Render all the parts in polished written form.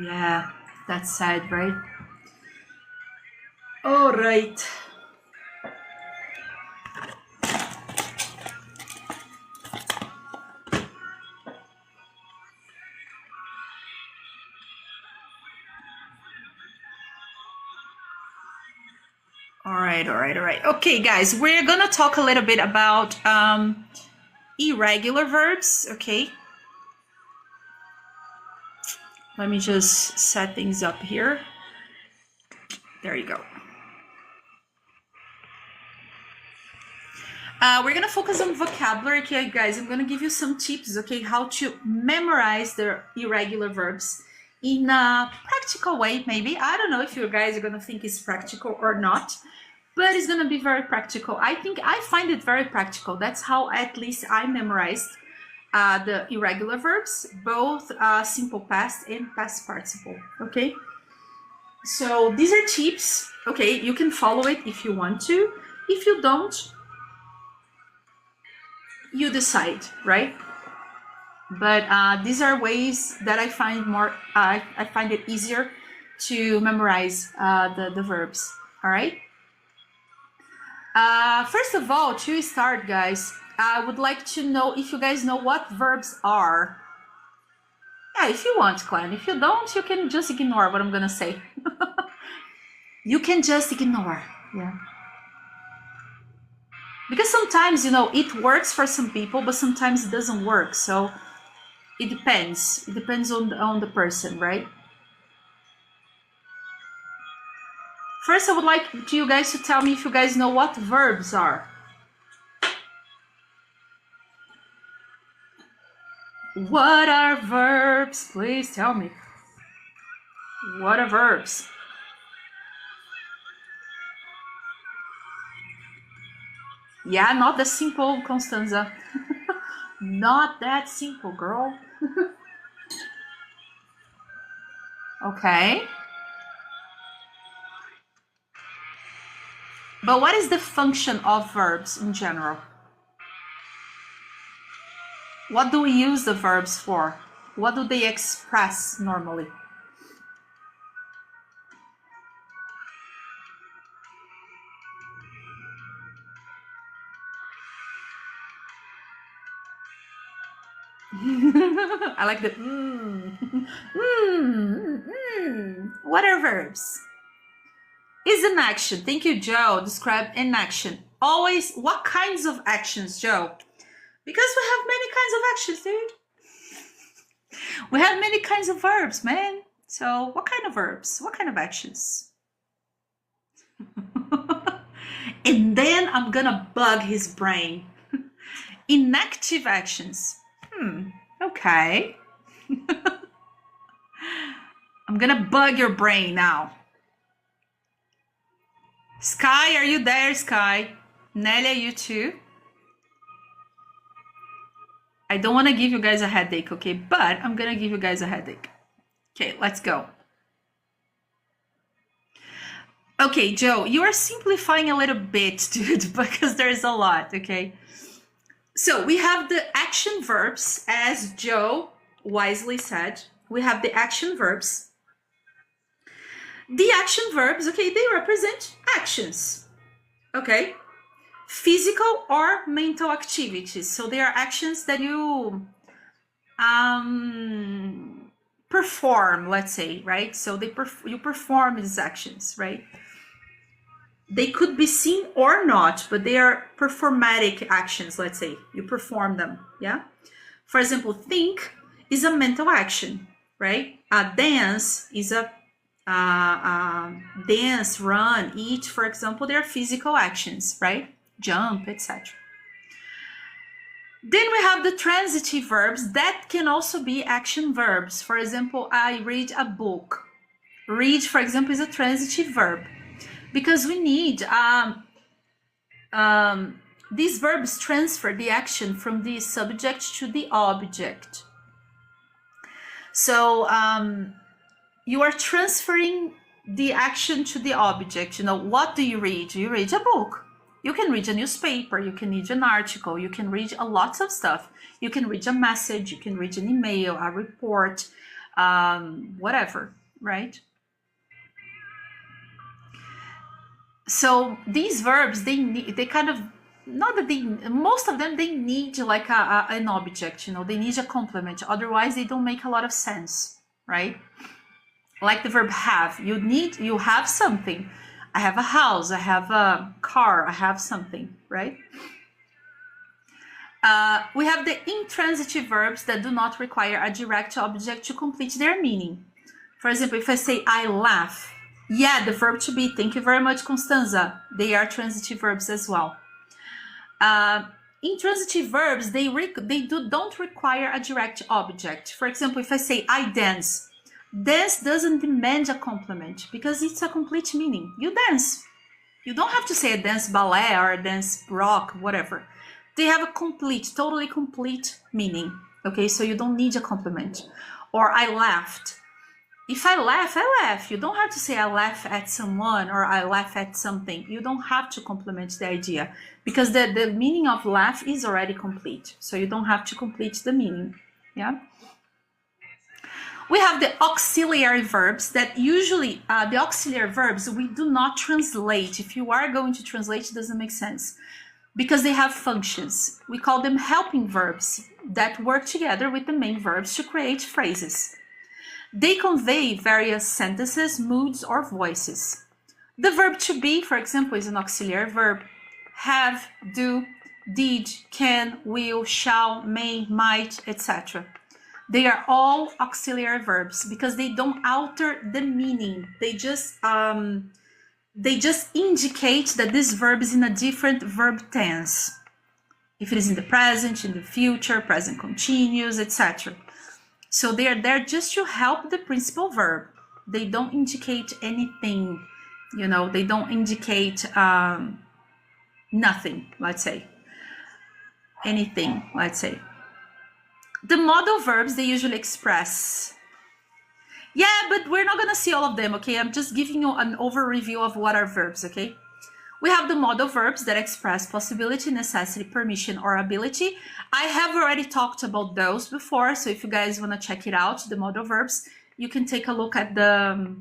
Yeah, that's sad, right? All right. All right, all right, all right. Okay, guys, we're gonna talk a little bit about irregular verbs, okay? Let me just set things up here. There you go. We're gonna focus on vocabulary, okay, guys? I'm gonna give you some tips, okay, how to memorize the irregular verbs in a practical way, maybe. I don't know if you guys are gonna think it's practical or not, but it's gonna be very practical. I find it very practical. That's how at least I memorized the irregular verbs, both simple past and past participle, okay? So these are tips, okay? You can follow it if you want to. If you don't, you decide, right? But these are ways that I find I find it easier to memorize the verbs, all right? First of all, to start, guys, I would like to know if you guys know what verbs are. Yeah, if you want, Clan. If you don't, you can just ignore what I'm gonna say. You can just ignore, yeah. Because sometimes, you know, it works for some people, but sometimes it doesn't work. So it depends. It depends on the person, right? First, I would like you guys to tell me if you guys know what verbs are. What are verbs? Please tell me. What are verbs? Yeah, not the simple, Constanza. Not that simple, girl. Okay. But what is the function of verbs in general? What do we use the verbs for? What do they express normally? I like the What are verbs? Is an action. Thank you, Joe. Describe an action. Always, what kinds of actions, Joe? Because we have many kinds of actions, dude. We have many kinds of verbs, man. So what kind of verbs? What kind of actions? And then I'm gonna bug his brain. Inactive actions. Okay. I'm gonna bug your brain now. Sky, are you there, Sky? Nelia, you too? I don't want to give you guys a headache, okay? But I'm gonna give you guys a headache. Okay, let's go. Okay, Joe, you are simplifying a little bit, dude, because there's a lot, okay? So we have the action verbs, as Joe wisely said. We have the action verbs. The action verbs, okay, they represent actions, okay? Physical or mental activities. So they are actions that you perform, let's say, right? So you perform these actions, right? They could be seen or not, but they are performatic actions, let's say. You perform them, yeah? For example, think is a mental action, right? A dance is a dance, run, eat, for example, they're physical actions, right? Jump, etc. Then we have the transitive verbs that can also be action verbs. For example, I read a book. Read, for example, is a transitive verb because we need these verbs transfer the action from the subject to the object. So you are transferring the action to the object. You know, what do you read? You read a book. You can read a newspaper, you can read an article, you can read lots of stuff. You can read a message, you can read an email, a report, whatever, right? So these verbs, they kind of, not that they, most of them, they need like an object, you know, they need a complement. Otherwise, they don't make a lot of sense, right? Like the verb have, you have something. I have a house, I have a car, I have something, right? We have the intransitive verbs that do not require a direct object to complete their meaning. For example, if I say I laugh, yeah, the verb to be, thank you very much, Constanza. They are transitive verbs as well. Intransitive verbs, don't require a direct object. For example, if I say I dance, dance doesn't demand a complement because it's a complete meaning. You dance. You don't have to say a dance ballet or a dance rock, whatever. They have a complete, totally complete meaning. Okay, so you don't need a complement. Or I laughed. If I laugh. You don't have to say I laugh at someone or I laugh at something. You don't have to complement the idea because the meaning of laugh is already complete. So you don't have to complete the meaning. Yeah. We have the auxiliary verbs that usually, the auxiliary verbs, we do not translate. If you are going to translate, it doesn't make sense because they have functions. We call them helping verbs that work together with the main verbs to create phrases. They convey various sentences, moods, or voices. The verb to be, for example, is an auxiliary verb. Have, do, did, can, will, shall, may, might, etc. They are all auxiliary verbs because they don't alter the meaning. They just indicate that this verb is in a different verb tense. If it is in the present, in the future, present continuous, etc. So they are there just to help the principal verb. They don't indicate anything, you know, they don't indicate nothing, let's say. Anything, let's say. The modal verbs, they usually express. Yeah, but we're not going to see all of them, okay? I'm just giving you an overview of what are verbs, okay? We have the modal verbs that express possibility, necessity, permission, or ability. I have already talked about those before, so if you guys want to check it out, the modal verbs, you can take a look at the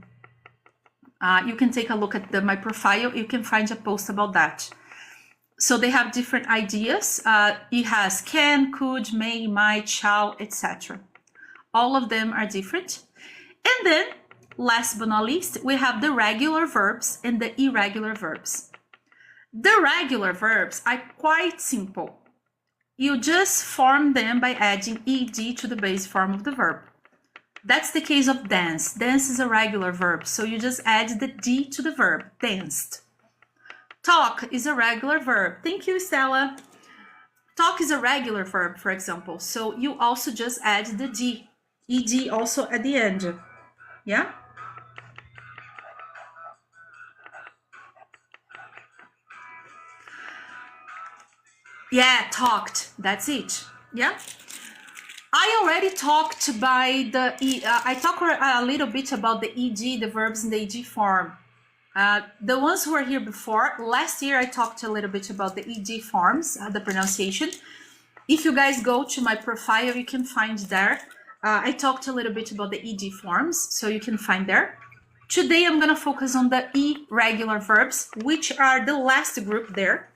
my profile. You can find a post about that. So they have different ideas. It has can, could, may, might, shall, etc. All of them are different. And then, last but not least, we have the regular verbs and the irregular verbs. The regular verbs are quite simple. You just form them by adding ed to the base form of the verb. That's the case of dance. Dance is a regular verb, so you just add the d to the verb, danced. Talk is a regular verb. Thank you, Stella. Talk is a regular verb, for example, so you also just add the d, ed also at the end. Yeah? Yeah, talked. That's it. Yeah. I already talked by the I talked a little bit about the ed, the verbs in the ed form. The ones who were here before, last year I talked a little bit about the ed forms, the pronunciation. If you guys go to my profile, you can find there. I talked a little bit about the ed forms, so you can find there. Today I'm going to focus on the irregular verbs, which are the last group there.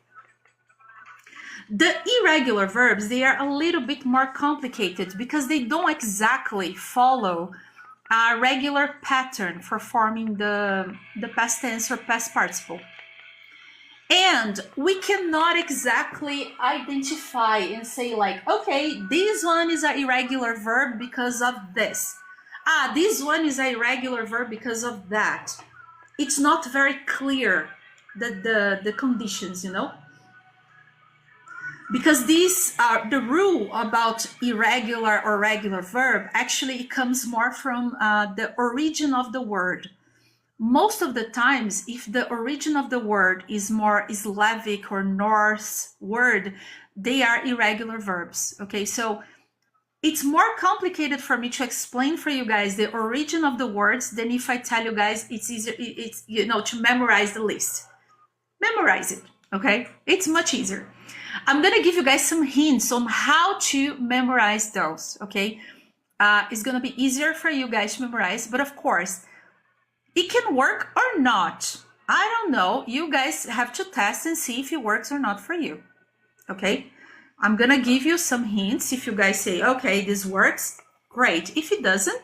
The irregular verbs, they are a little bit more complicated because they don't exactly follow a regular pattern for forming the past tense or past participle. And we cannot exactly identify and say like, okay, this one is an irregular verb because of this. This one is an irregular verb because of that. It's not very clear the conditions, you know? Because these are the rule about irregular or regular verb, actually it comes more from the origin of the word. Most of the times, if the origin of the word is more Slavic or Norse word, they are irregular verbs. Okay, so it's more complicated for me to explain for you guys the origin of the words than if I tell you guys it's easier, it's, you know, to memorize the list. Memorize it, okay? It's much easier. I'm going to give you guys some hints on how to memorize those, okay? It's going to be easier for you guys to memorize, but of course, it can work or not. I don't know. You guys have to test and see if it works or not for you. Okay? I'm going to give you some hints. If you guys say, okay, this works, great. If it doesn't,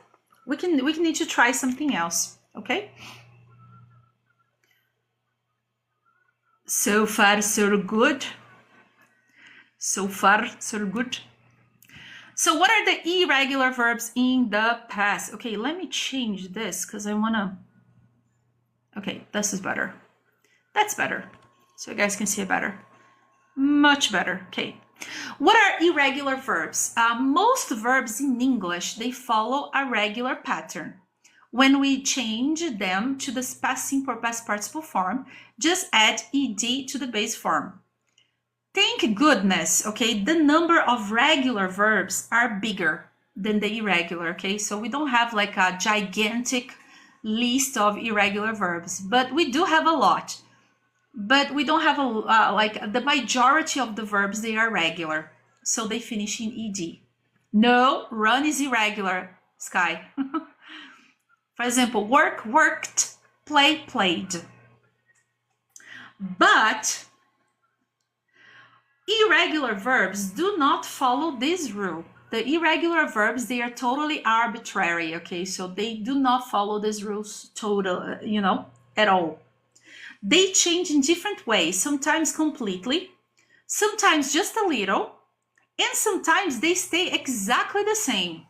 we can need to try something else. Okay? So far, so good. So far, so good. So what are the irregular verbs in the past? Okay, let me change this because I want to... Okay, this is better. That's better. So you guys can see it better. Much better. Okay. What are irregular verbs? Most verbs in English, they follow a regular pattern. When we change them to the past simple or past participle form, just add ed to the base form. Thank goodness, okay, the number of regular verbs are bigger than the irregular, okay? So we don't have like a gigantic list of irregular verbs, but we do have a lot. But we don't have like the majority of the verbs, they are regular. So they finish in ed. No, run is irregular, Sky. For example, work, worked, play, played. But irregular verbs do not follow this rule. The irregular verbs, they are totally arbitrary, okay? So they do not follow these rules at all. They change in different ways, sometimes completely, sometimes just a little, and sometimes they stay exactly the same.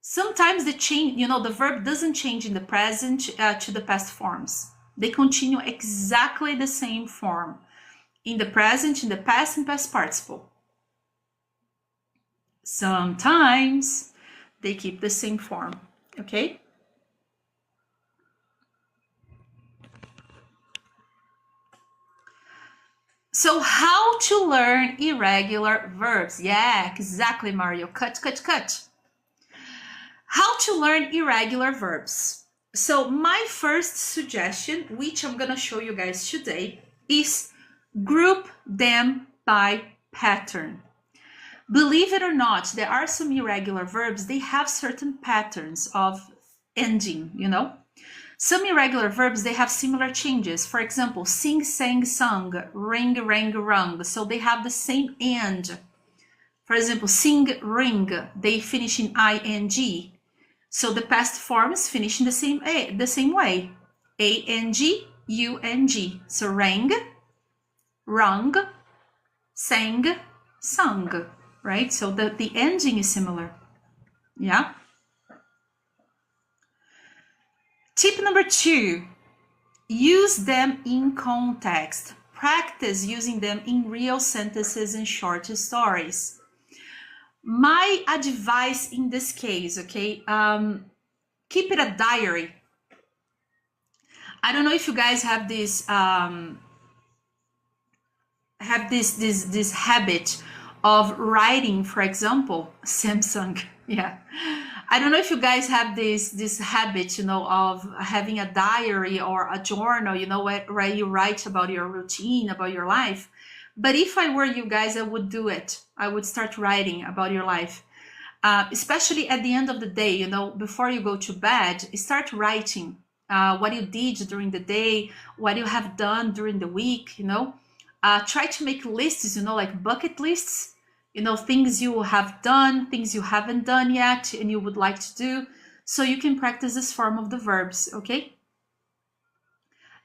Sometimes the verb doesn't change in the present to the past forms. They continue exactly the same form in the present, in the past, and past participle. Sometimes they keep the same form, okay? So how to learn irregular verbs? Yeah, exactly, Mario. Cut. How to learn irregular verbs. So my first suggestion, which I'm going to show you guys today, is group them by pattern. Believe it or not, there are some irregular verbs, they have certain patterns of ending, Some irregular verbs, they have similar changes. For example, sing, sang, sung, ring, rang, rung. So they have the same end. For example, sing, ring, they finish in ing. So the past forms finish in the same way. A-N-G, U-N-G. So rang, rung, sang, sung, right? So the ending is similar. Yeah? Tip number 2, use them in context. Practice using them in real sentences and short stories. My advice in this case, okay, keep it a diary. I don't know if you guys have this this habit of writing, for example, Samsung. Yeah. I don't know if you guys have this habit, of having a diary or a journal, where you write about your routine, about your life. But if I were you guys, I would do it. I would start writing about your life, especially at the end of the day, before you go to bed, start writing what you did during the day, what you have done during the week, try to make lists, like bucket lists, things you have done, things you haven't done yet, and you would like to do, so you can practice this form of the verbs, okay?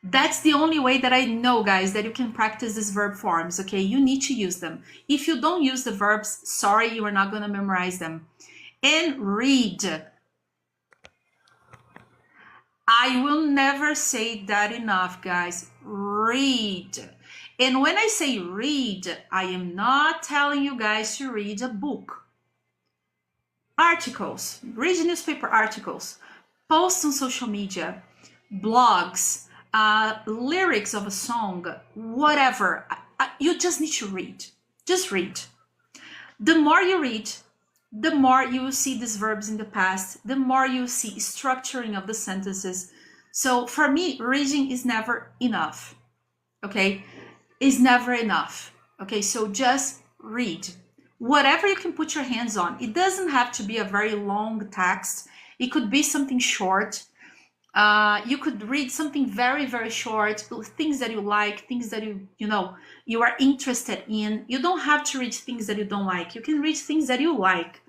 That's the only way that I know, guys, that you can practice these verb forms, okay? You need to use them. If you don't use the verbs, sorry, you are not going to memorize them. And read. I will never say that enough, guys. Read. And when I say read, I am not telling you guys to read a book. Articles, read newspaper articles, posts on social media, blogs, lyrics of a song, whatever. You just need to read. Just read. The more you read, the more you will see these verbs in the past, the more you see structuring of the sentences. So for me, reading is never enough, okay? Is never enough, okay? So just read. whatever you can put your hands on. It doesn't have to be a very long text. It could be something short. You could read something very, very short, things that you like, things that you are interested in. You don't have to read things that you don't like. You can read things that you like.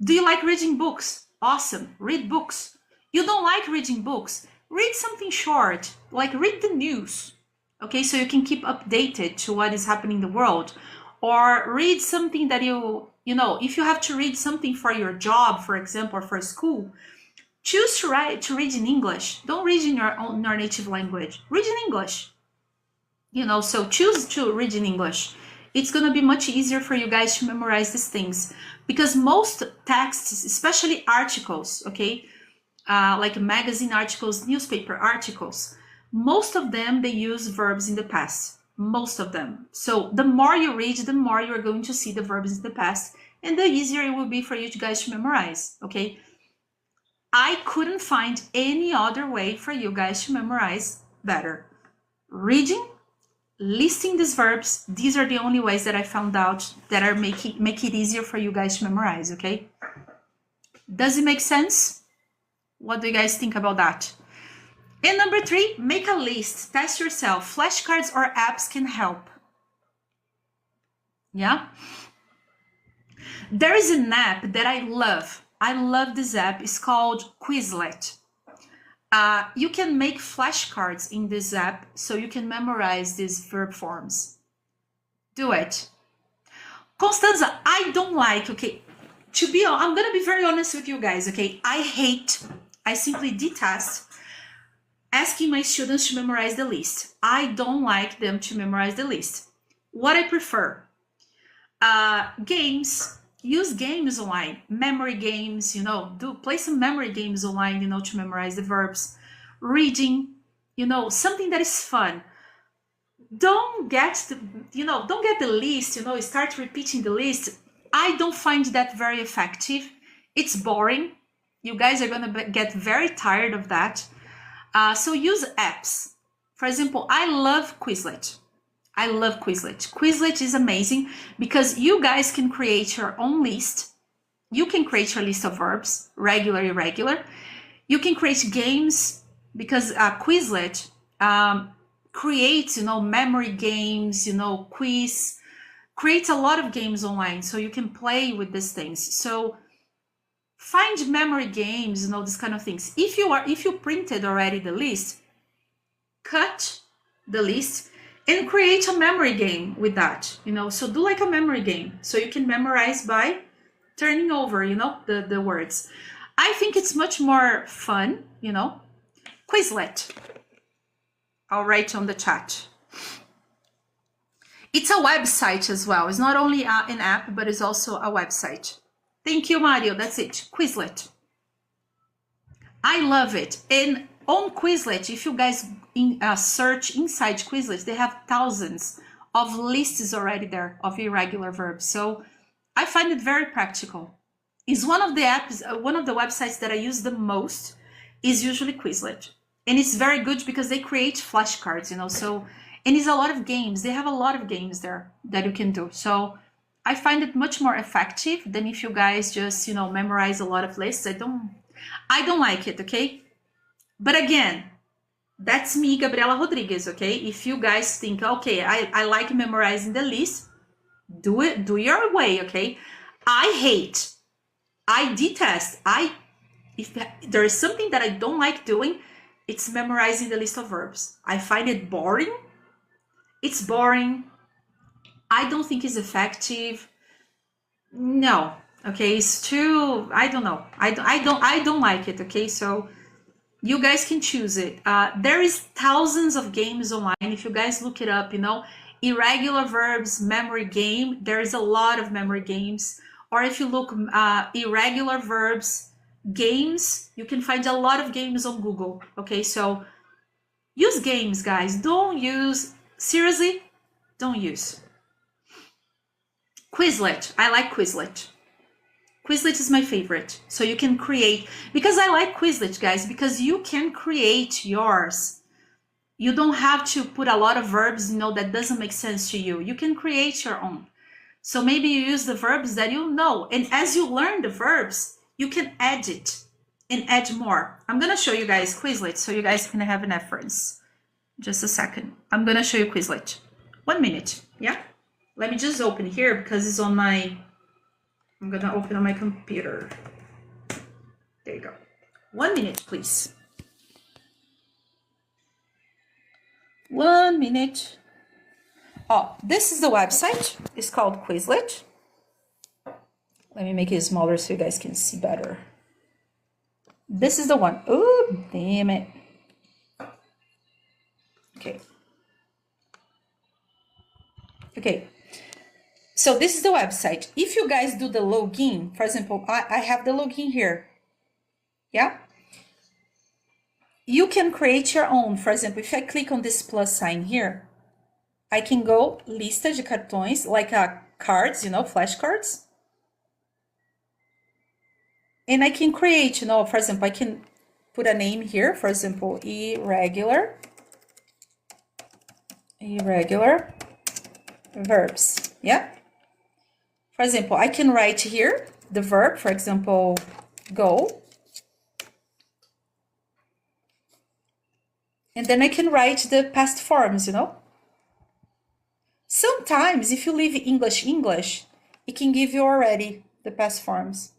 Do you like reading books? Awesome. Read books. You don't like reading books? Read something short, like read the news. Okay, so you can keep updated to what is happening in the world. Or read something that if you have to read something for your job, for example, or for school, choose to read in English. Don't read in your native language. Read in English. So choose to read in English. It's going to be much easier for you guys to memorize these things, because most texts, especially articles, okay, like magazine articles, newspaper articles, most of them, they use verbs in the past. Most of them. So the more you read, the more you're going to see the verbs in the past, and the easier it will be for you guys to memorize, okay? I couldn't find any other way for you guys to memorize better. Reading, listing these verbs, these are the only ways that I found out that are make it easier for you guys to memorize, okay? Does it make sense? What do you guys think about that? And number 3, make a list. Test yourself. Flashcards or apps can help. Yeah? There is an app that I love. I love this app. It's called Quizlet. You can make flashcards in this app so you can memorize these verb forms. Do it. Constanza, I don't like, okay, I'm going to be very honest with you guys, okay? I simply detest asking my students to memorize the list. I don't like them to memorize the list. What I prefer, games, use games online, memory games, play some memory games online, to memorize the verbs. Reading, something that is fun. Don't get the list, start repeating the list. I don't find that very effective. It's boring. You guys are gonna get very tired of that. So use apps. For example, I love Quizlet. Quizlet is amazing because you guys can create your own list. You can create your list of verbs, regular, irregular. You can create games because Quizlet creates, memory games, quiz, creates a lot of games online so you can play with these things. So find memory games, this kind of things. If you printed already the list, cut the list and create a memory game with that, so do like a memory game so you can memorize by turning over, the words. I think it's much more fun, Quizlet. I'll write on the chat. It's a website as well. It's not only an app, but it's also a website. Thank you, Mario. That's it. Quizlet. I love it. And on Quizlet, if you guys search inside Quizlet, they have thousands of lists already there of irregular verbs. So I find it very practical. It's one of the apps, one of the websites that I use the most is usually Quizlet. And it's very good because they create flashcards, so, and it's a lot of games. They have a lot of games there that you can do. So I find it much more effective than if you guys just, memorize a lot of lists. I don't like it, okay? But again, that's me, Gabriela Rodriguez, okay? If you guys think, okay, I like memorizing the list, do it, do your way, okay? I detest, if there is something that I don't like doing, it's memorizing the list of verbs. I find it boring. It's boring. I don't think it's effective. No, okay, it's too, I don't know. I don't like it, okay? So you guys can choose it. There is thousands of games online. If you guys look it up, irregular verbs, memory game, there is a lot of memory games. Or if you look irregular verbs, games, you can find a lot of games on Google, okay? So use games, guys. Seriously, don't use. Quizlet, I like Quizlet. Quizlet is my favorite. So you can create, because I like Quizlet, guys, because you can create yours. You don't have to put a lot of verbs, that doesn't make sense to you. You can create your own. So maybe you use the verbs that you know. And as you learn the verbs, you can add it and add more. I'm going to show you guys Quizlet so you guys can have an reference. Just a second. I'm going to show you Quizlet. 1 minute. Yeah? Let me just open here because it's on my... I'm going to open on my computer. There you go. 1 minute, please. 1 minute. Oh, this is the website. It's called Quizlet. Let me make it smaller so you guys can see better. This is the one. Oh, damn it. Okay. Okay. So this is the website. If you guys do the login, for example, I have the login here. Yeah? You can create your own. For example, if I click on this plus sign here, I can go lista de cartões, like cards, you know, flashcards. And I can create, you know, for example, I can put a name here, for example, irregular verbs, yeah? For example, I can write here the verb, for example, go. And then I can write the past forms, you know? Sometimes, if you leave English, it can give you already the past forms.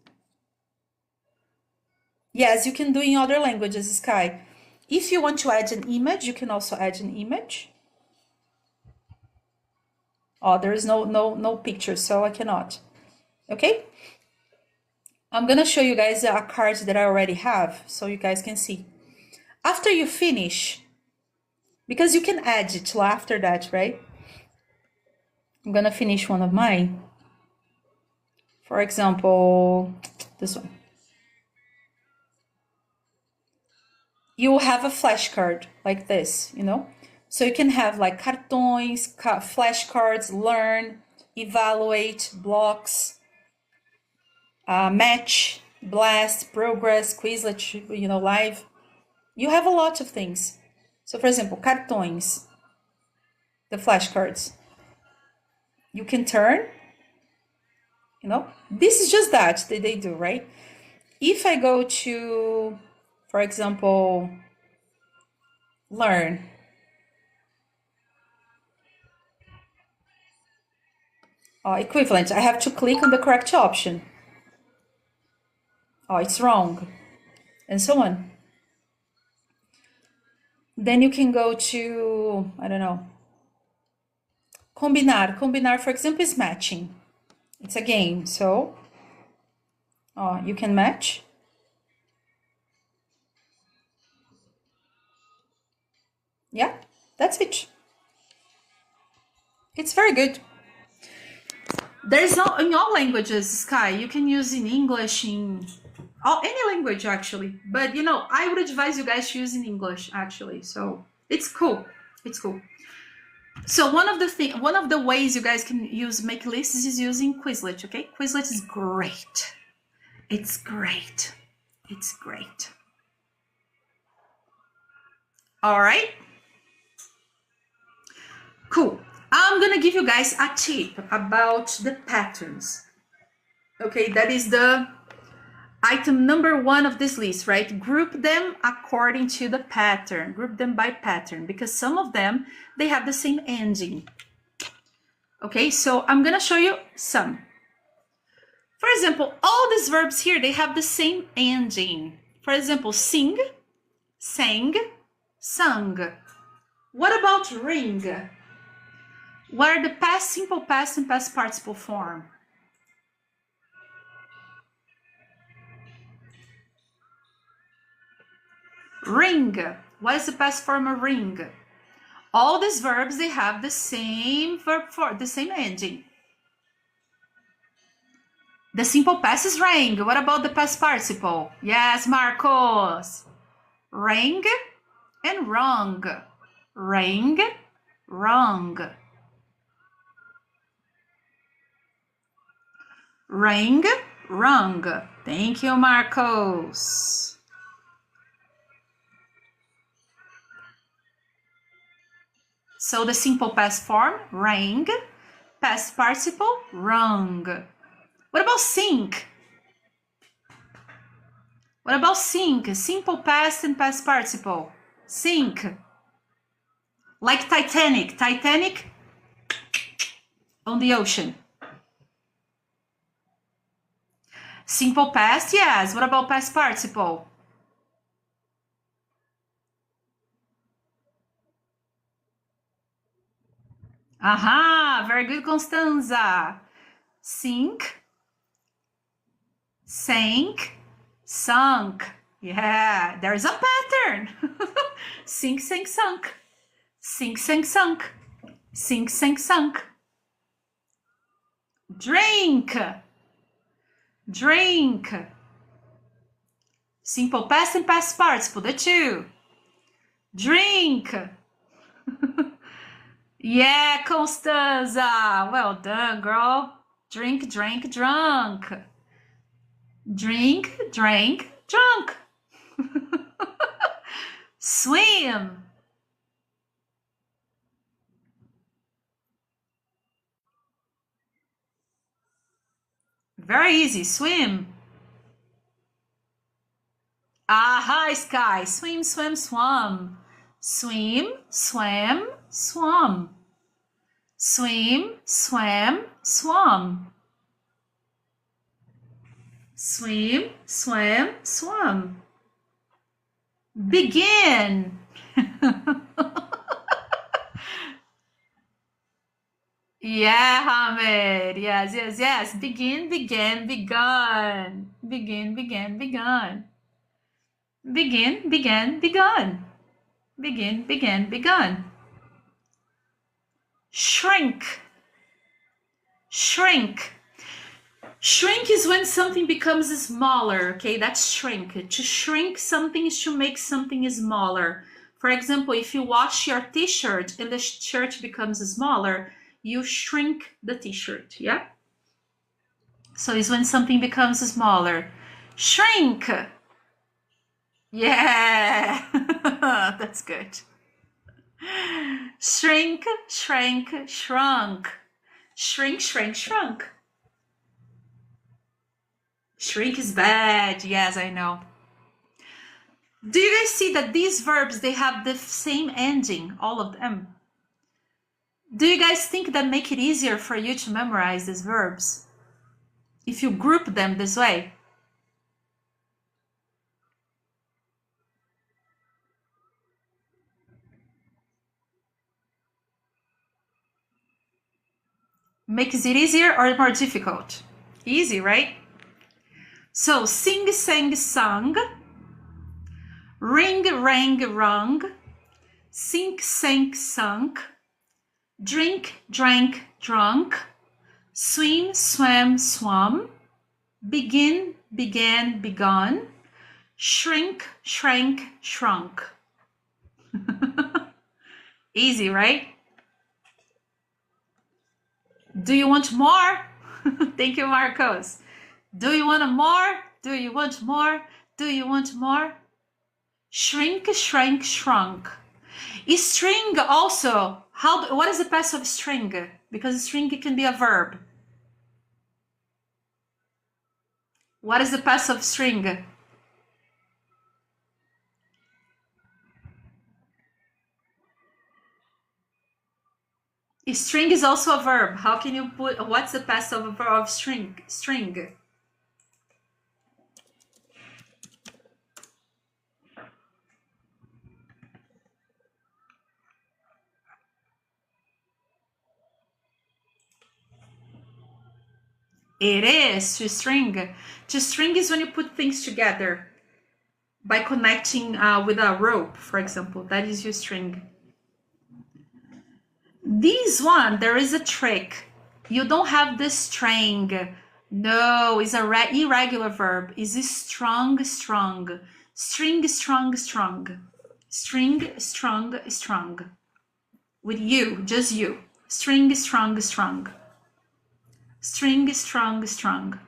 Yes, you can do in other languages, Sky. If you want to add an image, you can also add an image. Oh, there is no picture, so I cannot. Okay? I'm gonna show you guys a card that I already have, so you guys can see. After you finish, because you can add it after that, right? I'm gonna finish one of mine. For example, this one. You will have a flashcard like this, you know? So you can have like cartões, flashcards, learn, evaluate, blocks, match, blast, progress, Quizlet, you know, live. You have a lot of things. So for example, cartões, the flashcards. You can turn, you know, this is just that they do, right? If I go to, for example, learn, equivalent, I have to click on the correct option. Oh, it's wrong, and so on. Then you can go to, I don't know, combinar. Combinar, for example, is matching. It's a game, so you can match. Yeah, that's it. It's very good. There's no, in all languages, Sky, you can use in English, in any language actually. But you know, I would advise you guys to use in English actually. So it's cool. It's cool. So one of the ways you guys can make lists is using Quizlet. Okay, Quizlet is great. It's great. It's great. All right. Cool. I'm gonna give you guys a tip about the patterns. Okay, that is the item number 1 of this list, right? Group them according to the pattern. Group them by pattern, because some of them, they have the same ending. Okay, so I'm gonna show you some. For example, all these verbs here, they have the same ending. For example, sing, sang, sung. What about ring? What are the past simple past and past participle form? Ring. What is the past form of ring? All these verbs, they have the same verb form, the same ending. The simple past is rang. What about the past participle? Yes, Marcos. Rang and wrong. Rang, wrong. Rang, wrong. Thank you, Marcos. So the simple past form, rang. past participle, rung. What about sink? What about sink? Simple past and past participle. Sink. Like Titanic. Titanic on the ocean. Simple past, yes. What about past participle? Aha, very good, Constanza. Sink, sank, sunk. Yeah, there's a pattern. Sink, sank, sunk. Sink, sank, sunk. Sink, sank, sunk. Drink. Drink. Simple past and past participle, the two. Drink. Yeah, Constanza. Well done, girl. Drink, drank, drunk. Drink, drank, drunk. Swim. Very easy. Swim. Aha, Sky. Swim, swim, swam. Swim, swam, swam. Swim, swam, swam. Swim, swam, swam. Begin. Yeah, Hamid. Yes, yes, yes. Begin, began, begun. Begin, began, begun. Begin, began, begun. Begin, began, begun. Shrink. Shrink. Shrink is when something becomes smaller, okay? That's shrink. To shrink something is to make something smaller. For example, if you wash your t-shirt and the shirt becomes smaller, you shrink the t-shirt, yeah? So it's when something becomes smaller. Shrink. Yeah, that's good. Shrink, shrank, shrunk. Shrink, shrank, shrunk. Shrink is bad. Yes, I know. Do you guys see that these verbs, they have the same ending, all of them? Do you guys think that make it easier for you to memorize these verbs if you group them this way? Makes it easier or more difficult? Easy, right? So sing, sang, sung. Ring, rang, rung. Sink, sank, sunk. Drink, drank, drunk. Swim, swam, swum. Begin, began, begun. Shrink, shrank, shrunk. Easy, right? Do you want more? Thank you, Marcos. Do you want more? Do you want more? Do you want more? Shrink, shrank, shrunk. Is string also, what is the past of string? Because string can be a verb. What is the past of string? String is also a verb. How can you put, what's the past of a verb of string? String. It is to string. To string is when you put things together by connecting with a rope, for example. That is your string. This one, there is a trick. You don't have the string. No, it's a irregular verb. It's strong, strong. String, strong, strong. String, strong, strong. With you, just you. String, strong, strong. String, strong, strong.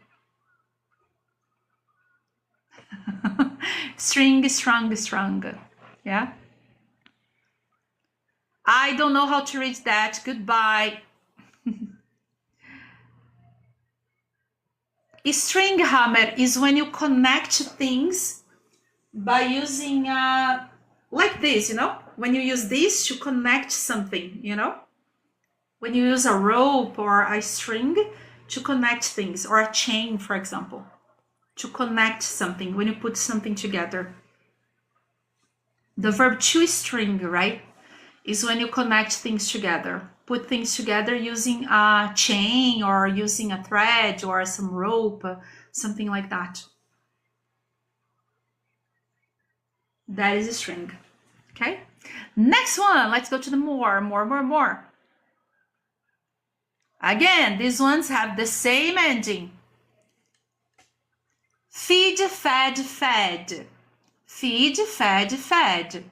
String, strong, strong. Yeah? I don't know how to read that. Goodbye. A string hammer is when you connect things by using like this, you know, when you use this to connect something, you know, when you use a rope or a string to connect things, or a chain, for example, to connect something, when you put something together. The verb to string, right, is when you connect things together, put things together using a chain or using a thread or some rope, something like that. That is a string. Okay, next one, let's go to the more. Again, these ones have the same ending. Feed, fed, fed. Feed, fed, fed.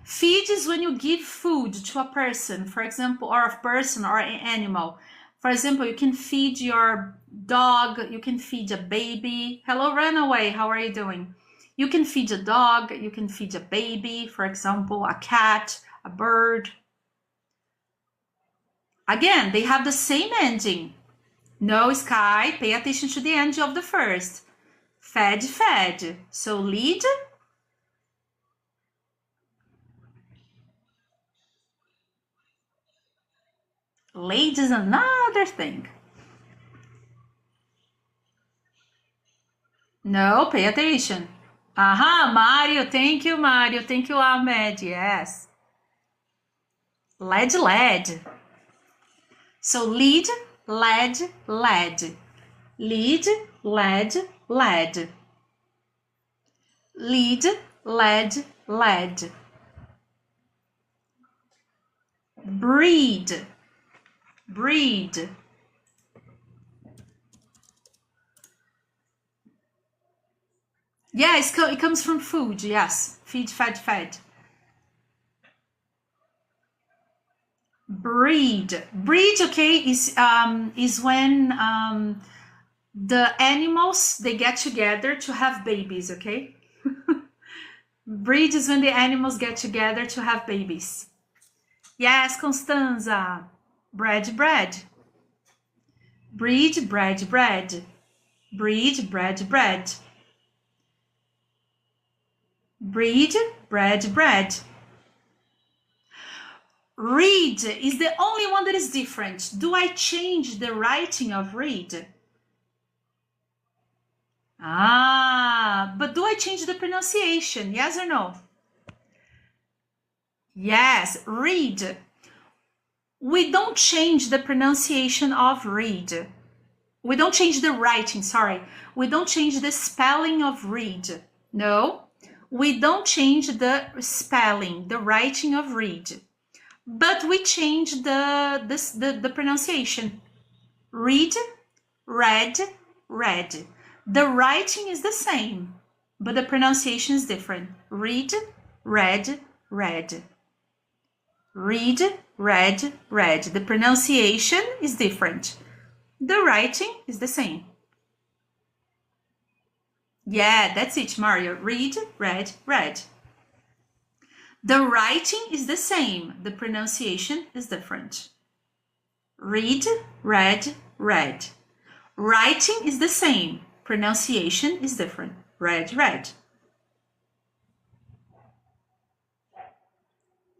Feed is when you give food to a person, for example, or a person or an animal. For example, you can feed your dog, you can feed a baby. Hello, Runaway, how are you doing? You can feed a dog, you can feed a baby, for example, a cat, a bird. Again, they have the same ending. No, Sky, pay attention to the end of the first. Fed, fed. So lead. Lead is another thing. No, pay attention. Aha, Mario, thank you, Mario. Thank you, Ahmed. Yes. Led, led. So lead, led, led. Lead, led, led. Lead, led, led. Breed, breed. Yeah, it comes from food, yes. Feed, fed, fed. Breed. Breed, okay, is when the animals, they get together to have babies, okay? Breed is when the animals get together to have babies. Yes, Constanza. Bread, bread. Breed, bread, bread. Breed, bread, bread. Breed, bread, bread. Read is the only one that is different. Do I change the writing of read? Ah, but do I change the pronunciation? Yes or no? Yes, read. We don't change the pronunciation of read. We don't change the writing, sorry. We don't change the spelling of read. No, we don't change the spelling, the writing of read. But we change the pronunciation. Read, read, read. The writing is the same, but the pronunciation is different. Read, read, read. Read, read, read. The pronunciation is different. The writing is the same. Yeah, that's it, Mario. Read, read, read. The writing is the same. The pronunciation is different. Read, read, read. Writing is the same. Pronunciation is different. Read, read.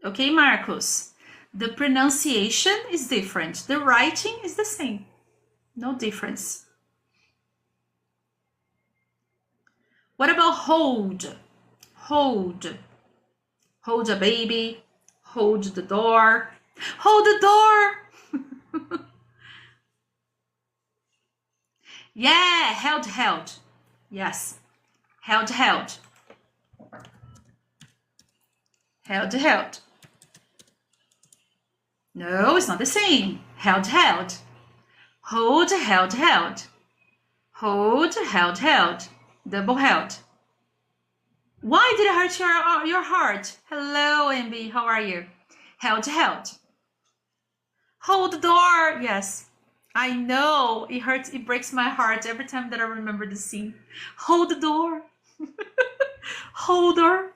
Okay, Marcos. The pronunciation is different. The writing is the same. No difference. What about hold? Hold. Hold a baby. Hold the door. Hold the door. Yeah, held, held. Yes. Held, held. Held, held. No, it's not the same. Held, held. Hold, held, held. Hold, held, held. Double held. Why did it hurt your heart? Hello, MB. How are you? Held, held. Hold the door. Yes. I know. It hurts. It breaks my heart every time that I remember the scene. Hold the door. Holder.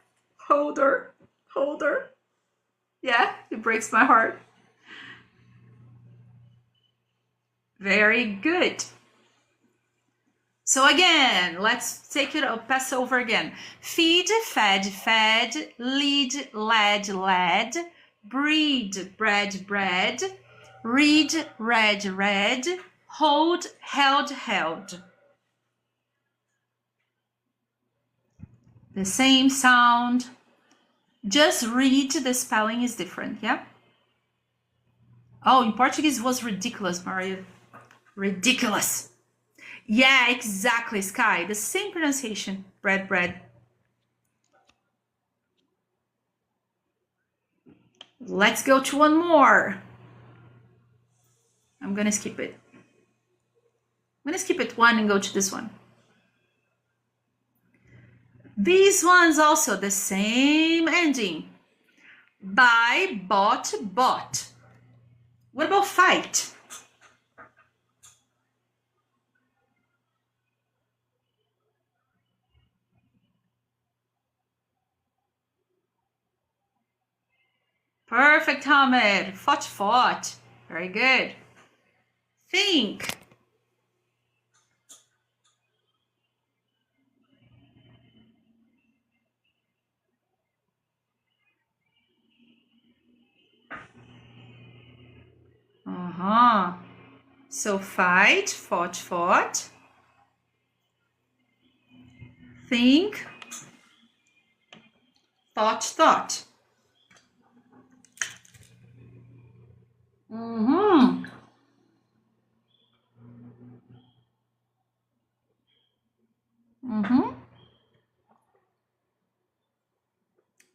Holder. Holder. Yeah, it breaks my heart. Very good. So again, let's take it up, pass over again. Feed, fed, fed, lead, led, led, breed, bred, bred, read, read, read, hold, held, held. The same sound, just read, the spelling is different, yeah? Oh, in Portuguese was ridiculous, Maria. Ridiculous. Yeah, exactly, Sky. The same pronunciation. Bread, bread. Let's go to one more. I'm gonna skip it. I'm gonna skip it one and go to this one. These ones also the same ending. Buy, bought, bought. What about fight? Perfect, Hamid. Fought, fought. Very good. Think. So fight, fought, fought. Think, thought, thought.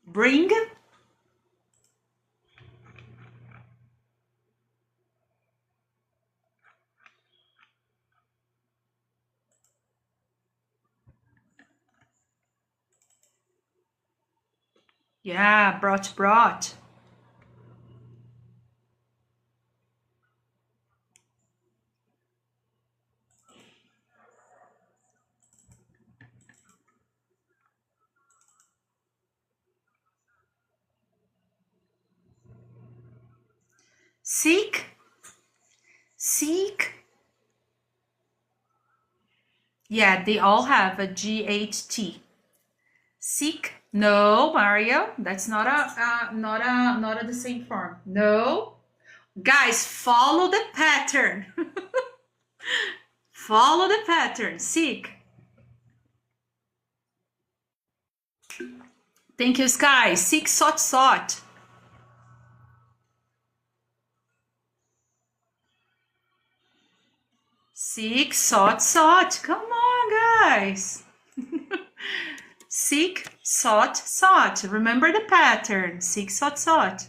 Bring. Yeah, brought, brought. Seek, seek. Yeah, they all have a GHT. Seek. No, Mario, that's not a the same form. No, guys, follow the pattern. Follow the pattern. Seek. Thank you, Sky. Seek, sought, sought. Seek, sought, sought. Come on, guys. Seek, sought, sought. Remember the pattern. Seek, sought, sought.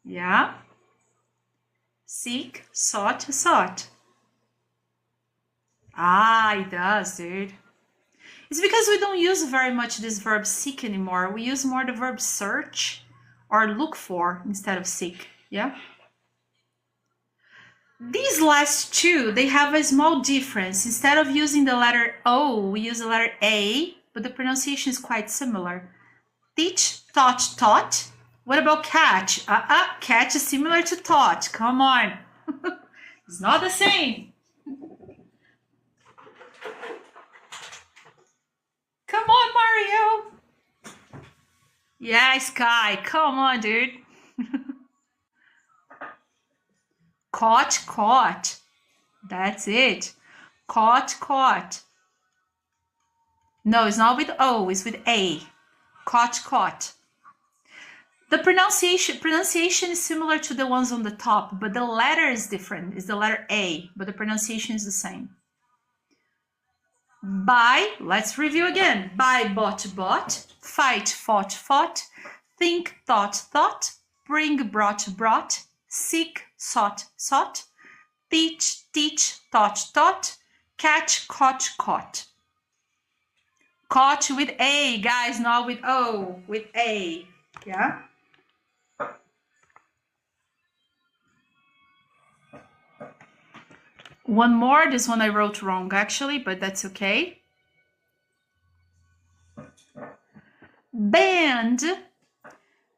Yeah. Seek, sought, sought. Ah, it does, dude. It's because we don't use very much this verb seek anymore. We use more the verb search or look for instead of seek. Yeah. These last two, they have a small difference. Instead of using the letter O, we use the letter A, but the pronunciation is quite similar. Teach, taught, taught. What about catch? Catch is similar to taught. Come on. It's not the same. Come on, Mario. Yeah, Sky. Come on, dude. Caught, caught. That's it. Caught, caught. No, it's not with O, it's with A. Caught, caught. The pronunciation is similar to the ones on the top, but the letter is different. It's the letter A, but the pronunciation is the same. Buy, let's review again. Buy, bought, bought. Fight, fought, fought. Think, thought, thought. Bring, brought, brought. Seek, sought, sought. Teach, teach, taught, taught. Catch, caught, caught. Caught with A, guys, not with O, with A. Yeah? One more, this one I wrote wrong actually, but that's okay. Bend,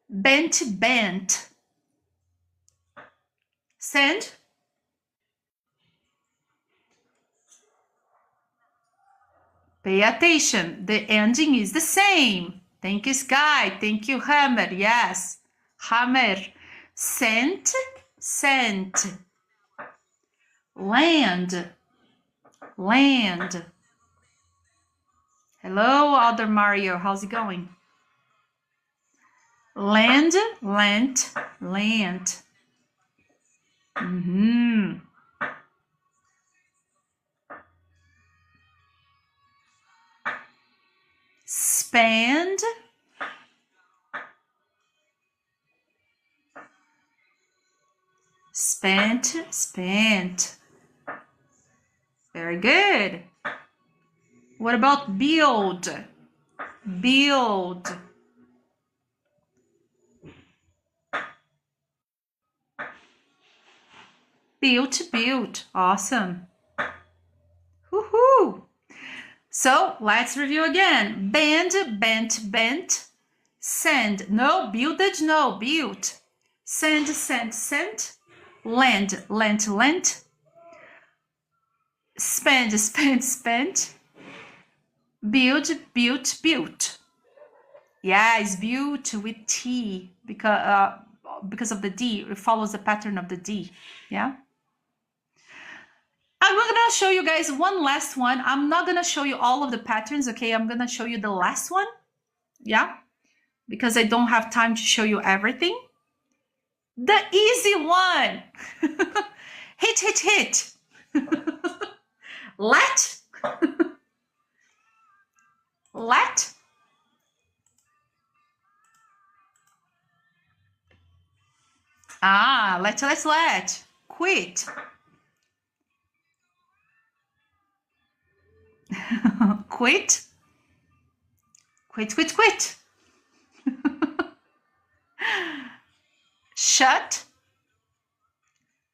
bent, bent. Send. Pay attention. The ending is the same. Thank you, Sky. Thank you, Hammer. Yes. Hammer. Sent, sent. Land, land. Hello, Alder Mario. How's it going? Land, lent, land. Spend, spent, spent. Very good. What about build? Build. Built, built. Awesome. Woohoo! So let's review again. Bend, bent, bent. Send. No, builded, no, built. Send, sent, sent. Lend, lent, lent. Spend, spent, spent. Build, built, built. Yeah, it's built with T because of the D. It follows the pattern of the D. Yeah. I'm going to show you guys one last one. I'm not going to show you all of the patterns, okay? I'm going to show you the last one. Yeah. Because I don't have time to show you everything. The easy one. Hit, hit, hit. Let. Let. Let. Quit. Quit. Quit, quit, quit. Shut.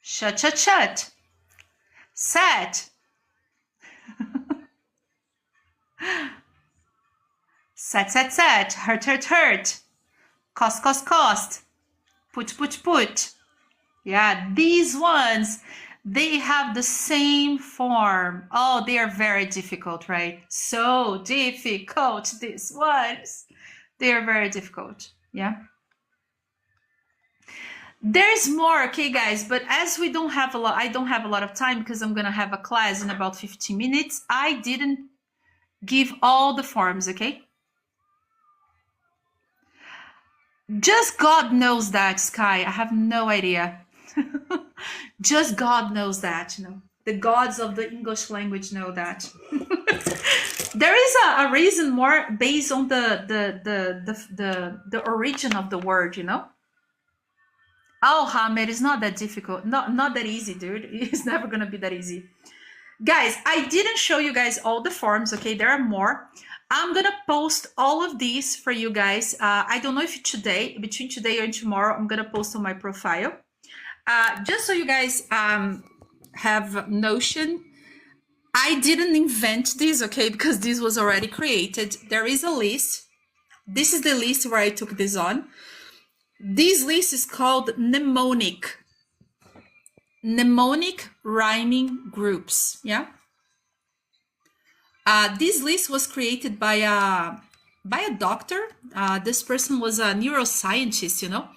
Shut, shut, shut. Set. Set, set, set. Hurt, hurt, hurt. Cost, cost, cost. Put, put, put. Yeah, these ones, they have the same form. Oh, they are very difficult, right? So difficult, these ones. They are very difficult, yeah? There's more, okay, guys, but as we don't have a lot, I don't have a lot of time because I'm going to have a class in about 15 minutes. I didn't give all the forms, okay? Just God knows that, Sky. I have no idea. Just God knows that, you know. The gods of the English language know that. There is a reason more based on the origin of the word, you know. Oh, Hamid, it's not that difficult. Not that easy, dude. It's never gonna be that easy. Guys, I didn't show you guys all the forms, okay? There are more. I'm gonna post all of these for you guys. I don't know if between today and tomorrow, I'm gonna post on my profile. Just so you guys have notion, I didn't invent this, okay? Because this was already created. There is a list. This is the list where I took this on. This list is called mnemonic rhyming groups. Yeah. This list was created by a doctor. This person was a neuroscientist, you know.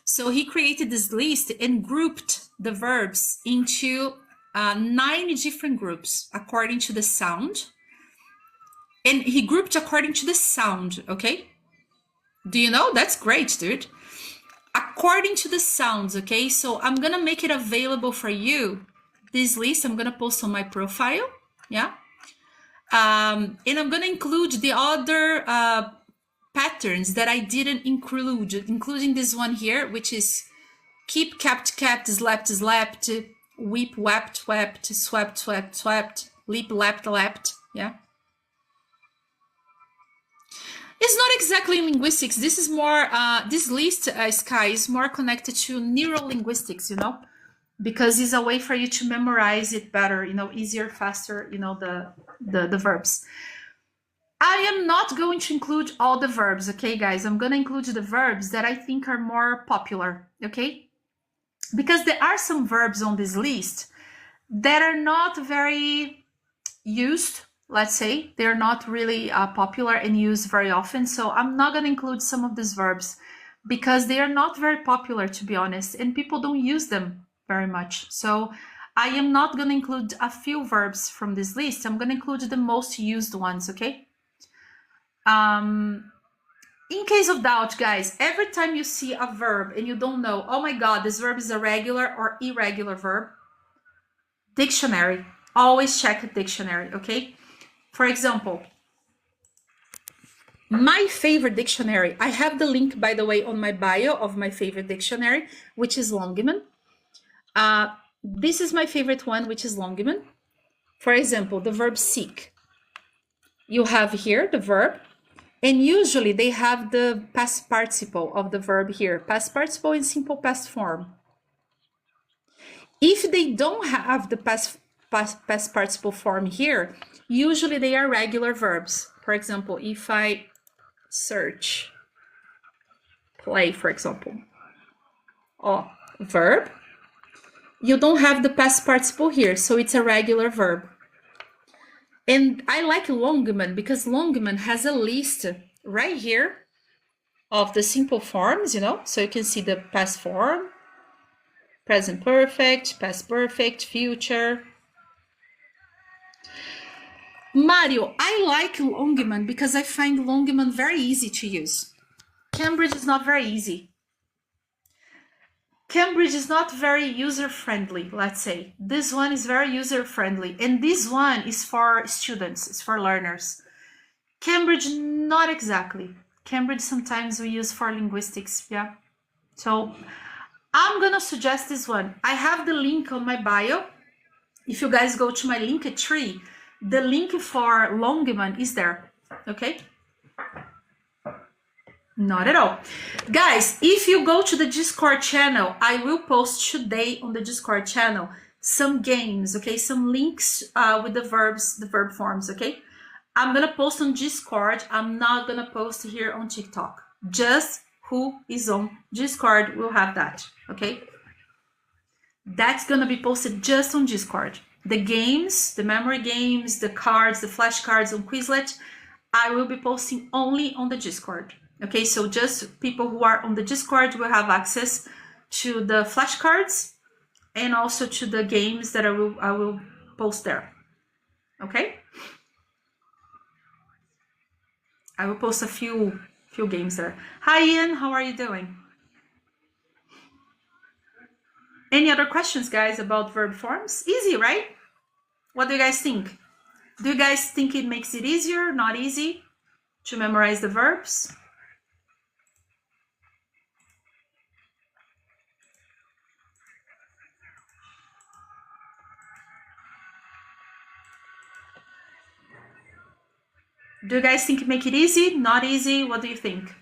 So he created this list and grouped the verbs into 9 different groups according to the sound. And he grouped according to the sound, okay? Do you know? That's great, dude. According to the sounds, okay? So I'm going to make it available for you. This list I'm going to post on my profile, yeah? And I'm going to include the other patterns that I didn't include, including this one here, which is keep, kept, kept, slept, slept, weep, wept, wept, swept, swept, swept, leap, leapt, leapt, yeah? It's not exactly linguistics. This is more, this list, Sky, is more connected to neurolinguistics, you know, because it's a way for you to memorize it better, you know, easier, faster, you know, the verbs. I am not going to include all the verbs, okay, guys? I'm going to include the verbs that I think are more popular, okay? Because there are some verbs on this list that are not very used let's say. They're not really popular and used very often. So I'm not going to include some of these verbs because they are not very popular, to be honest, and people don't use them very much. So I am not going to include a few verbs from this list. I'm going to include the most used ones, okay? In case of doubt, guys, every time you see a verb and you don't know, oh my God, this verb is a regular or irregular verb, dictionary. Always check a dictionary, okay? For example, my favorite dictionary, I have the link, by the way, on my bio of my favorite dictionary, which is Longman. This is my favorite one, which is Longman. For example, the verb seek. You have here the verb, and usually they have the past participle of the verb here, past participle in simple past form. If they don't have the past participle form here, usually they are regular verbs. For example, if I search play, for example, verb, you don't have the past participle here, so it's a regular verb. And I like Longman because Longman has a list right here of the simple forms, you know, so you can see the past form, present perfect, past perfect, future. Mario, I like Longman because I find Longman very easy to use. Cambridge is not very easy. Cambridge is not very user-friendly, let's say. This one is very user-friendly, and this one is for students, it's for learners. Cambridge, not exactly. Cambridge sometimes we use for linguistics, yeah. So I'm gonna suggest this one. I have the link on my bio. If you guys go to my Linktree, the link for Longman is there, okay? Not at all. Guys, if you go to the Discord channel, I will post today on the Discord channel some games, okay? Some links with the verbs, the verb forms, okay? I'm gonna post on Discord. I'm not gonna post here on TikTok. Just who is on Discord will have that, okay? That's gonna be posted just on Discord. The games, the memory games, the cards, the flashcards on Quizlet, I will be posting only on the Discord. Okay, so just people who are on the Discord will have access to the flashcards and also to the games that I will post there. Okay, I will post a few games there. Hi Ian, how are you doing? Any other questions, guys, about verb forms? Easy, right? What do you guys think? Do you guys think it makes it easier, not easy to memorize the verbs? Do you guys think it make it easy? Not easy? What do you think?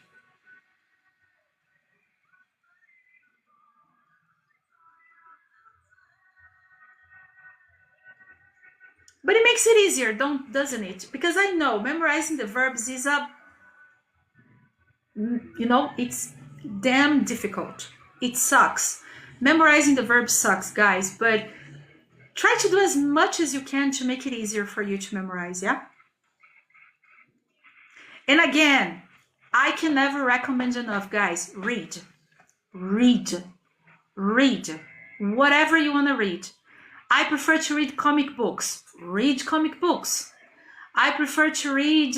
But it makes it easier, doesn't it? Because I know memorizing the verbs is it's damn difficult. It sucks. Memorizing the verbs sucks, guys, but try to do as much as you can to make it easier for you to memorize, yeah? And again, I can never recommend enough, guys, read. Whatever you want to read. I prefer to read comic books. Read comic books. I prefer to read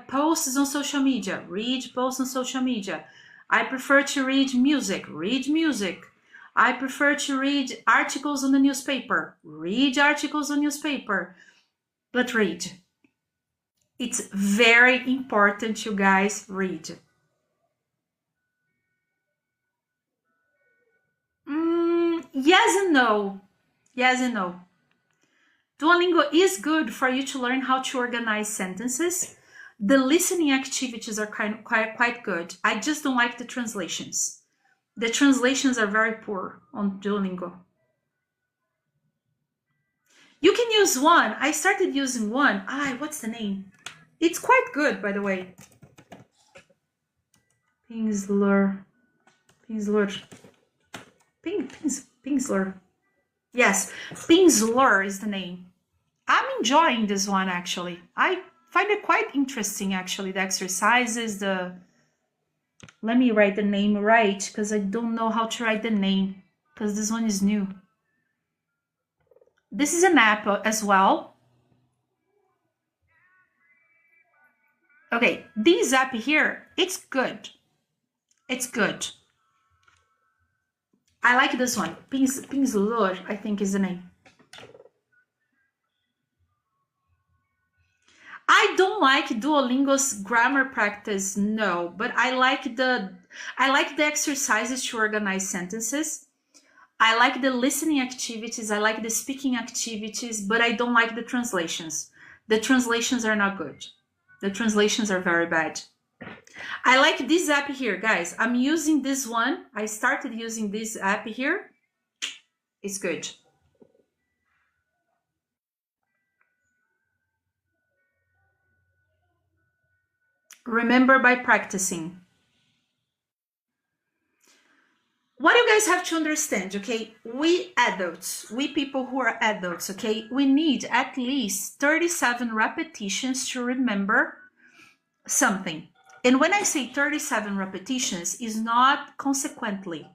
posts on social media. Read posts on social media. I prefer to read music. Read music. I prefer to read articles on the newspaper. Read articles on newspaper. But read. It's very important you guys read. Yes and no. Yes and no. Duolingo is good for you to learn how to organize sentences. The listening activities are quite good. I just don't like the translations. The translations are very poor on Duolingo. You can use one. I started using one. What's the name? It's quite good, by the way. Pinsler. Pinsler. Yes, Pinsler is the name. I'm enjoying this one, actually. I find it quite interesting, actually, the exercises, let me write the name right, because I don't know how to write the name, because this one is new. This is an app as well. Okay, this app here, it's good. It's good. I like this one. Pinslur, I think is the name. I don't like Duolingo's grammar practice, no, but I like the exercises to organize sentences. I like the listening activities, I like the speaking activities, but I don't like the translations. The translations are not good. The translations are very bad. I like this app here, guys. I'm using this one. I started using this app here. It's good. Remember by practicing. What you guys have to understand, okay? We adults, we people who are adults, okay? We need at least 37 repetitions to remember something. And when I say 37 repetitions, is not consequently.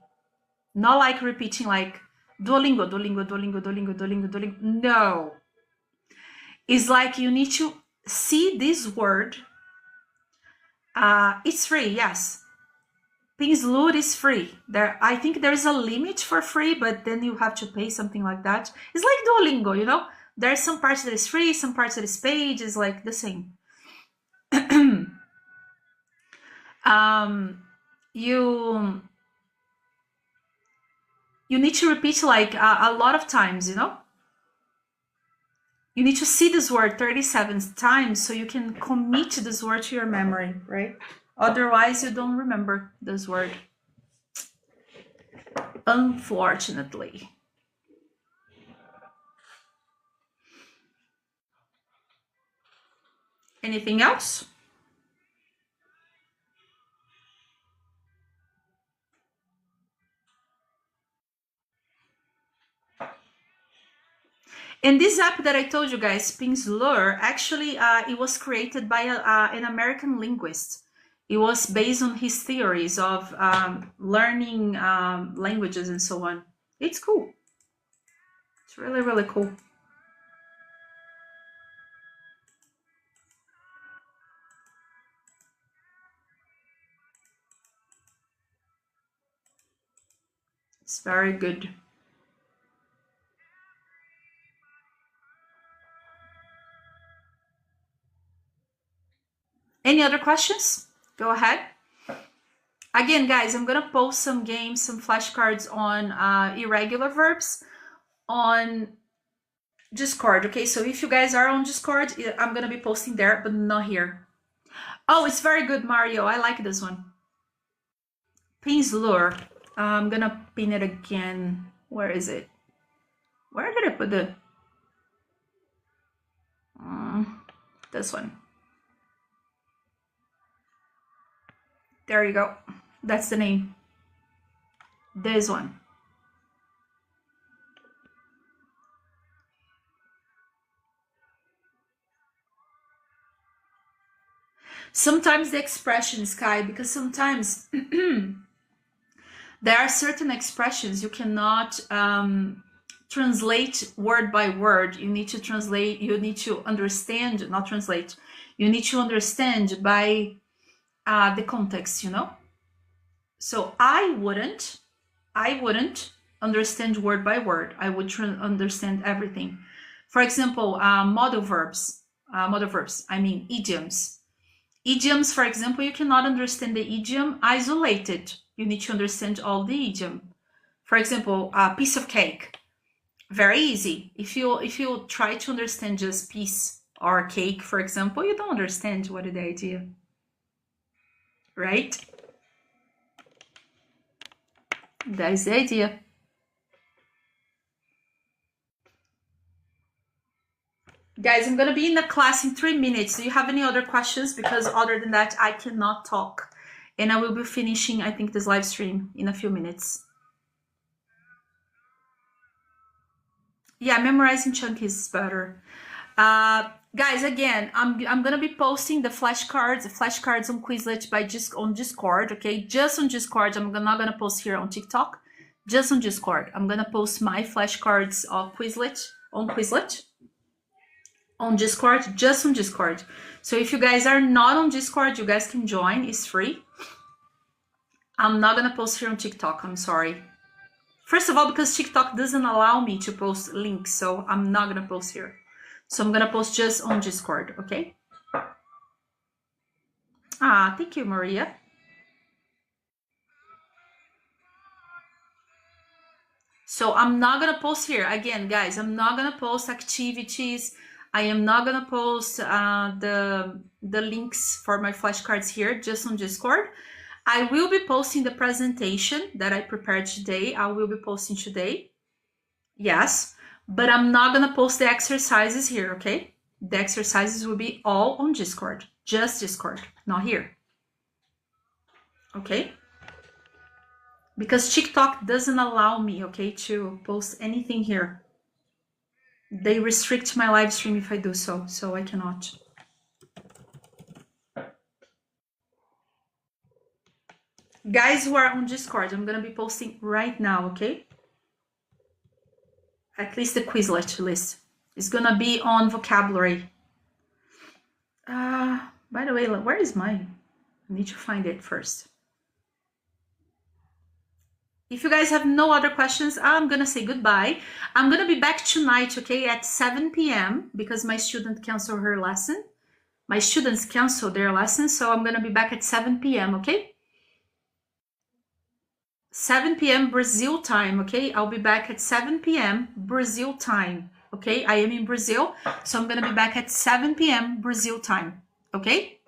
Not like repeating like Duolingo, Duolingo, Duolingo, Duolingo, Duolingo, Duolingo. No. It's like you need to see this word. It's free, yes. Pinslur is free. I think there is a limit for free, but then you have to pay something like that. It's like Duolingo, you know? There are some parts that is free, some parts that is paid. It's like the same. You need to repeat like a lot of times, you know? You need to see this word 37 times so you can commit this word to your memory, right? Otherwise, you don't remember this word. Unfortunately. Anything else? And this app that I told you guys, Pinslur, actually, it was created by an American linguist. It was based on his theories of learning languages and so on. It's cool. It's really, really cool. It's very good. Any other questions? Go ahead. Again, guys, I'm going to post some games, some flashcards on irregular verbs on Discord, okay? So if you guys are on Discord, I'm going to be posting there, but not here. Oh, it's very good, Mario. I like this one. Pinslur. I'm going to pin it again. Where is it? Where did I put the... this one. There you go. That's the name. This one. Sometimes the expression, Sky, because sometimes there are certain expressions you cannot translate word by word. You need to translate, you need to understand, not translate. You need to understand by the context, you know? So I wouldn't understand word by word. I would understand everything. For example, modal verbs, I mean idioms. Idioms, for example, you cannot understand the idiom isolated. You need to understand all the idiom. For example, a piece of cake. Very easy. If you try to understand just piece or cake, for example, you don't understand what is the idea. Right? That is the idea. Guys, I'm going to be in the class in 3 minutes. Do you have any other questions? Because other than that, I cannot talk. And I will be finishing, I think, this live stream in a few minutes. Yeah, memorizing chunk is better. Guys, again, I'm gonna be posting the flashcards on Quizlet on Discord, okay? Just on Discord. I'm not gonna post here on TikTok. Just on Discord. I'm gonna post my flashcards of Quizlet on Discord, just on Discord. So if you guys are not on Discord, you guys can join. It's free. I'm not gonna post here on TikTok. I'm sorry. First of all, because TikTok doesn't allow me to post links, so I'm not gonna post here. So I'm gonna post just on Discord, okay? Thank you, Maria. So I'm not gonna post here. Again, guys, I'm not gonna post activities. I am not gonna post the links for my flashcards here, just on Discord. I will be posting the presentation that I prepared today. I will be posting today. Yes, but I'm not gonna post the exercises here, okay? The exercises will be all on Discord, just Discord, not here. Okay? Because TikTok doesn't allow me, okay, to post anything here. They restrict my live stream if I do so, so I cannot. Guys who are on Discord, I'm gonna be posting right now, okay? At least the Quizlet list. It's gonna be on vocabulary. By the way, where is mine? I need to find it first. If you guys have no other questions, I'm gonna say goodbye. I'm gonna be back tonight, okay, at 7 p.m. because my student canceled her lesson. My students canceled their lesson, so I'm gonna be back at 7 p.m., okay? 7 p.m. Brazil time, okay? I'll be back at 7 p.m. Brazil time, okay? I am in Brazil, so I'm gonna be back at 7 p.m. Brazil time, okay?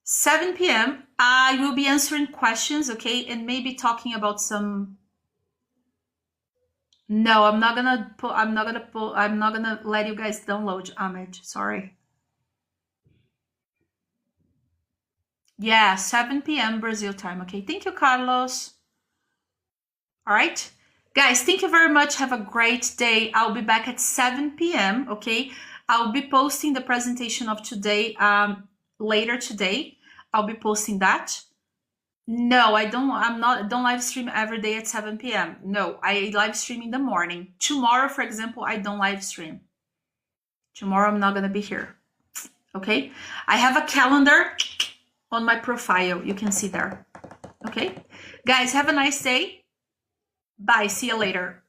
7 p.m. I will be answering questions, okay, and maybe talking about some. No, I'm not gonna let you guys download, Ahmed. Sorry. Yeah, 7 p.m. Brazil time. Okay, thank you, Carlos. All right, guys, thank you very much. Have a great day. I'll be back at 7 p.m. Okay, I'll be posting the presentation of today later today. I'll be posting that. No, I don't. Don't live stream every day at 7 p.m. No, I live stream in the morning. Tomorrow, for example, I don't live stream. Tomorrow I'm not gonna be here. Okay, I have a calendar on my profile. You can see there. Okay, guys, have a nice day. Bye. See you later.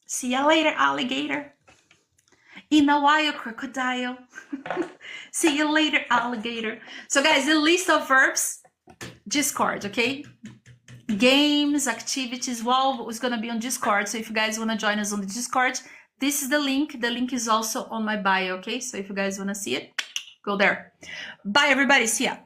See you later, alligator. In a while, crocodile. See you later, alligator. So, guys, the list of verbs, Discord, okay? Games, activities, well, it's going to be on Discord. So if you guys want to join us on the Discord, this is the link. The link is also on my bio, okay? So if you guys want to see it, go there. Bye, everybody. See ya.